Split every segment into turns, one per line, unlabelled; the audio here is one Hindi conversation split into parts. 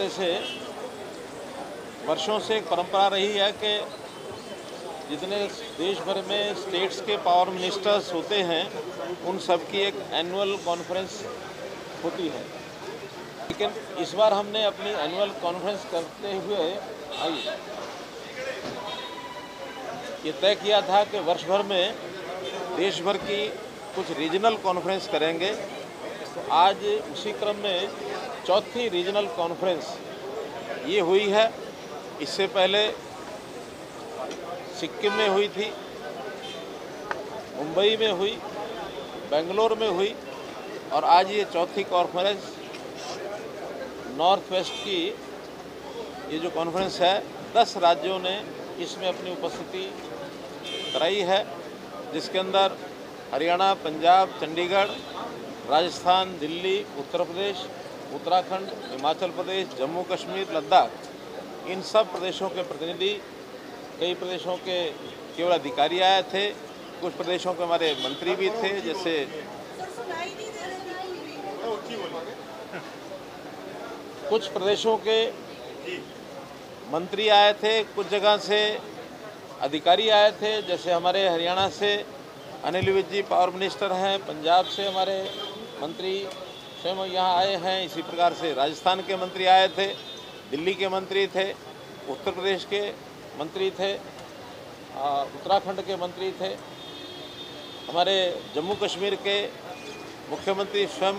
समय से वर्षों से एक परंपरा रही है कि जितने देश भर में स्टेट्स के पावर मिनिस्टर्स होते हैं उन सब की एक एनुअल कॉन्फ्रेंस होती है। लेकिन इस बार हमने अपनी एनुअल कॉन्फ्रेंस करते हुए ये तय किया था कि वर्ष भर में देश भर की कुछ रीजनल कॉन्फ्रेंस करेंगे। तो आज उसी क्रम में चौथी रीजनल कॉन्फ्रेंस ये हुई है। इससे पहले सिक्किम में हुई थी, मुंबई में हुई, बेंगलोर में हुई और आज ये चौथी कॉन्फ्रेंस नॉर्थ वेस्ट की ये जो कॉन्फ्रेंस है 10 राज्यों ने इसमें अपनी उपस्थिति कराई है, जिसके अंदर हरियाणा, पंजाब, चंडीगढ़, राजस्थान, दिल्ली, उत्तर प्रदेश, उत्तराखंड, हिमाचल प्रदेश, जम्मू कश्मीर, लद्दाख इन सब प्रदेशों के प्रतिनिधि, कई प्रदेशों के केवल अधिकारी आए थे, कुछ प्रदेशों के हमारे मंत्री भी थे, जैसे कुछ प्रदेशों के मंत्री आए थे, कुछ जगह से अधिकारी आए थे, जैसे हमारे हरियाणा से अनिल विज जी पावर मिनिस्टर हैं, पंजाब से हमारे मंत्री स्वयं यहाँ आए हैं, इसी प्रकार से राजस्थान के मंत्री आए थे, दिल्ली के मंत्री थे, उत्तर प्रदेश के मंत्री थे, उत्तराखंड के मंत्री थे, हमारे जम्मू कश्मीर के मुख्यमंत्री स्वयं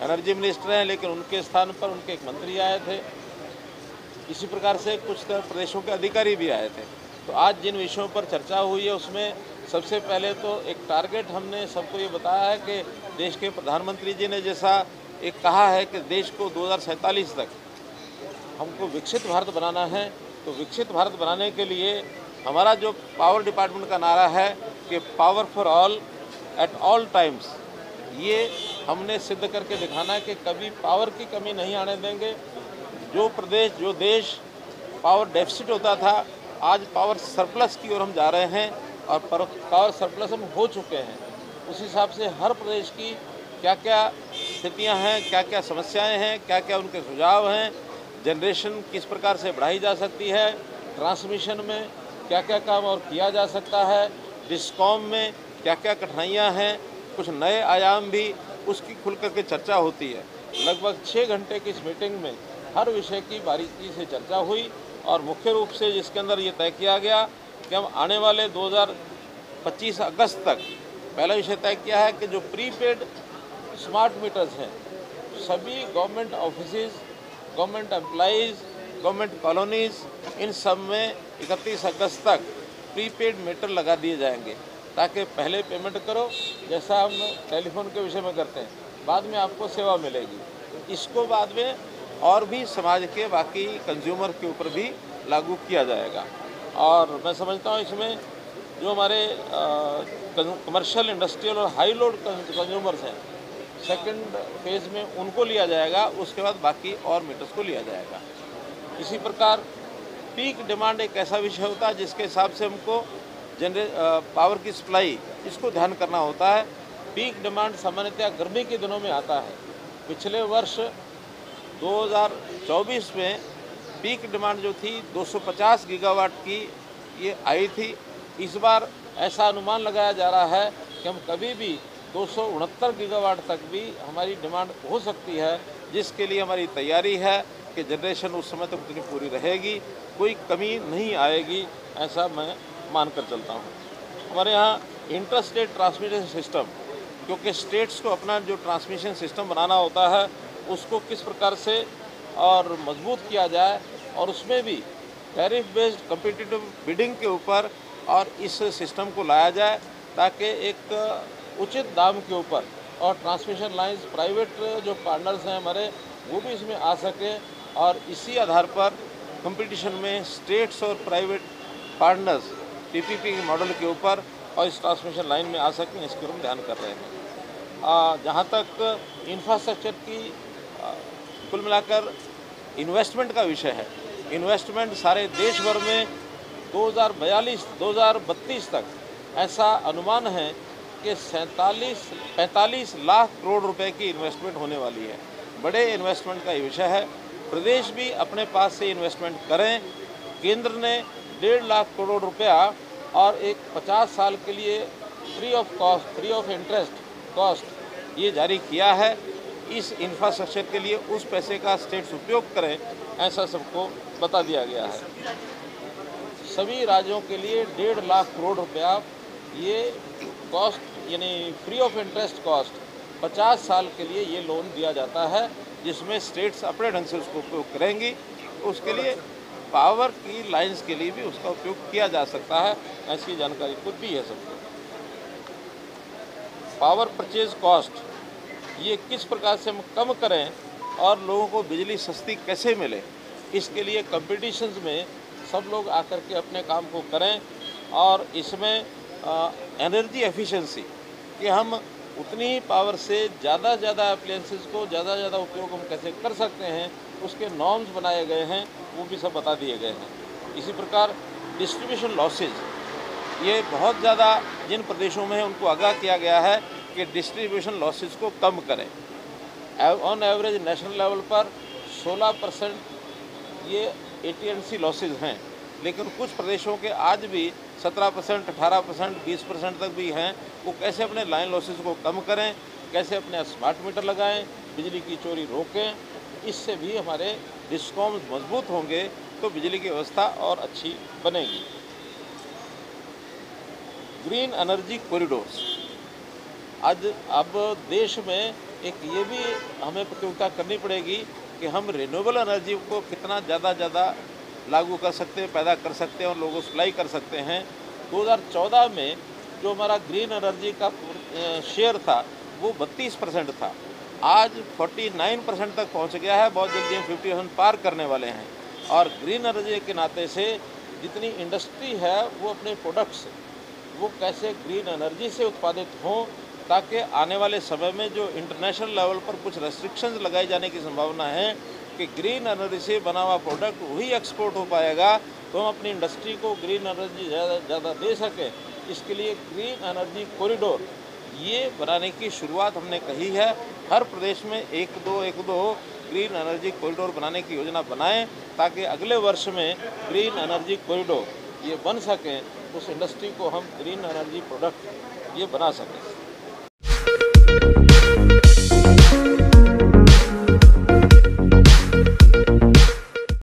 एनर्जी मिनिस्टर हैं, लेकिन उनके स्थान पर उनके एक मंत्री आए थे। इसी प्रकार से कुछ प्रदेशों के अधिकारी भी आए थे। तो आज जिन विषयों पर चर्चा हुई है उसमें सबसे पहले तो एक टारगेट हमने सबको ये बताया है कि देश के प्रधानमंत्री जी ने जैसा एक कहा है कि देश को 2047 तक हमको विकसित भारत बनाना है, तो विकसित भारत बनाने के लिए हमारा जो पावर डिपार्टमेंट का नारा है कि power for all at all times, ये हमने सिद्ध करके दिखाना है कि कभी पावर की कमी नहीं आने देंगे। जो प्रदेश, जो देश पावर डेफिसिट होता था, आज पावर सरप्लस की ओर हम जा रहे हैं और पावर सरप्लस हम हो चुके हैं। उस हिसाब से हर प्रदेश की क्या क्या स्थितियां हैं, क्या क्या समस्याएं हैं, क्या क्या उनके सुझाव हैं, जनरेशन किस प्रकार से बढ़ाई जा सकती है, ट्रांसमिशन में क्या क्या काम और किया जा सकता है, डिस्कॉम में क्या क्या कठिनाइयाँ हैं, कुछ नए आयाम भी, उसकी खुल करके चर्चा होती है। लगभग 6 घंटे की इस मीटिंग में हर विषय की बारीकी से चर्चा हुई और मुख्य रूप से जिसके अंदर ये तय किया गया कि हम आने वाले 2025 अगस्त तक पहला विषय तय किया है कि जो प्रीपेड स्मार्ट मीटर्स हैं, सभी government offices, government employees, government colonies, इन सब में 31 अगस्त तक प्रीपेड मीटर लगा दिए जाएंगे, ताकि पहले पेमेंट करो जैसा हम टेलीफोन के विषय में करते हैं, बाद में आपको सेवा मिलेगी। इसको बाद में और भी समाज के बाकी कंज्यूमर के ऊपर भी लागू किया जाएगा। और मैं समझता हूँ इसमें जो हमारे कमर्शियल, इंडस्ट्रियल और हाई लोड कंज्यूमर्स हैं, सेकंड फेज़ में उनको लिया जाएगा, उसके बाद बाकी और मीटर्स को लिया जाएगा। इसी प्रकार पीक डिमांड एक ऐसा विषय होता है जिसके हिसाब से हमको पावर की सप्लाई, इसको ध्यान करना होता है। पीक डिमांड सामान्यतः गर्मी के दिनों में आता है। पिछले वर्ष 2024 में पीक डिमांड जो थी 250 गीगावाट की ये आई थी। इस बार ऐसा अनुमान लगाया जा रहा है कि हम कभी भी 269 गीगावाट तक भी हमारी डिमांड हो सकती है, जिसके लिए हमारी तैयारी है कि जनरेशन उस समय तक उतनी पूरी रहेगी, कोई कमी नहीं आएगी, ऐसा मैं मानकर चलता हूँ। हमारे यहाँ इंटर स्टेट ट्रांसमिशन सिस्टम, क्योंकि स्टेट्स को अपना जो ट्रांसमिशन सिस्टम बनाना होता है उसको किस प्रकार से और मजबूत किया जाए, और उसमें भी टैरिफ बेस्ड कम्पिटिटिव बिडिंग के ऊपर और इस सिस्टम को लाया जाए, ताकि एक उचित दाम के ऊपर और ट्रांसमिशन लाइंस प्राइवेट जो पार्टनर्स हैं हमारे, वो भी इसमें आ सके और इसी आधार पर कंपटीशन में स्टेट्स और प्राइवेट पार्टनर्स पीपीपी के मॉडल के ऊपर और इस ट्रांसमिशन लाइन में आ सकें, इसके ऊपर हम ध्यान कर रहे हैं। जहाँ तक इंफ्रास्ट्रक्चर की कुल मिलाकर इन्वेस्टमेंट का विषय है, इन्वेस्टमेंट सारे देश भर में 2032 तक ऐसा अनुमान है कि 45 लाख करोड़ रुपए की इन्वेस्टमेंट होने वाली है। बड़े इन्वेस्टमेंट का ये विषय है प्रदेश भी अपने पास से इन्वेस्टमेंट करें। केंद्र ने 1.5 लाख करोड़ रुपया और एक 50 साल के लिए फ्री ऑफ इंटरेस्ट कॉस्ट ये जारी किया है। इस इंफ्रास्ट्रक्चर के लिए उस पैसे का स्टेट्स उपयोग करें, ऐसा सबको बता दिया गया है। सभी राज्यों के लिए 1.5 लाख करोड़ रुपया ये कॉस्ट यानी फ्री ऑफ इंटरेस्ट कॉस्ट 50 साल के लिए ये लोन दिया जाता है, जिसमें स्टेट्स अपने ढंग से उसको उपयोग करेंगी। उसके लिए पावर की लाइंस के लिए भी उसका उपयोग किया जा सकता है, ऐसी जानकारी खुद भी है सबको। पावर परचेज कॉस्ट ये किस प्रकार से हम कम करें और लोगों को बिजली सस्ती कैसे मिले, इसके लिए कंपटीशंस में सब लोग आकर के अपने काम को करें। और इसमें एनर्जी एफिशिएंसी कि हम उतनी ही पावर से ज़्यादा अप्लायंसेस को ज़्यादा उपयोग हम कैसे कर सकते हैं, उसके नॉर्म्स बनाए गए हैं, वो भी सब बता दिए गए हैं। इसी प्रकार डिस्ट्रीब्यूशन लॉसेज ये बहुत ज़्यादा जिन प्रदेशों में है उनको आगाह किया गया है कि डिस्ट्रीब्यूशन लॉसेज को कम करें। ऑन एवरेज नेशनल लेवल पर 16% ये AT&C लॉसेज हैं, लेकिन कुछ प्रदेशों के आज भी 17%, 18%, 20% तक भी हैं। वो कैसे अपने लाइन लॉसेज को कम करें, कैसे अपने स्मार्ट मीटर लगाएं, बिजली की चोरी रोकें, इससे भी हमारे डिस्कॉम्स मजबूत होंगे तो बिजली की व्यवस्था और अच्छी बनेगी। ग्रीन एनर्जी कॉरिडोर्स अब देश में एक ये भी हमें प्रतियोगिता करनी पड़ेगी कि हम रिन्यूएबल एनर्जी को कितना ज़्यादा लागू कर सकते हैं, पैदा कर सकते हैं और लोगों को सप्लाई कर सकते हैं। 2014 में जो हमारा ग्रीन एनर्जी का शेयर था वो 32% था, आज 49% तक पहुंच गया है। बहुत जल्दी हम 50% पार करने वाले हैं। और ग्रीन एनर्जी के नाते से जितनी इंडस्ट्री है वो अपने प्रोडक्ट्स वो कैसे ग्रीन एनर्जी से उत्पादित हों, ताकि आने वाले समय में जो इंटरनेशनल लेवल पर कुछ रेस्ट्रिक्शंस लगाए जाने की संभावना है कि ग्रीन एनर्जी से बना हुआ प्रोडक्ट वही एक्सपोर्ट हो पाएगा, तो हम अपनी इंडस्ट्री को ग्रीन एनर्जी ज़्यादा दे सकें। इसके लिए ग्रीन एनर्जी कॉरिडोर ये बनाने की शुरुआत हमने कही है। हर प्रदेश में एक दो ग्रीन एनर्जी कॉरिडोर बनाने की योजना बनाएं, ताकि अगले वर्ष में ग्रीन एनर्जी कॉरिडोर ये बन सकें, उस इंडस्ट्री को हम ग्रीन एनर्जी प्रोडक्ट ये बना सकें।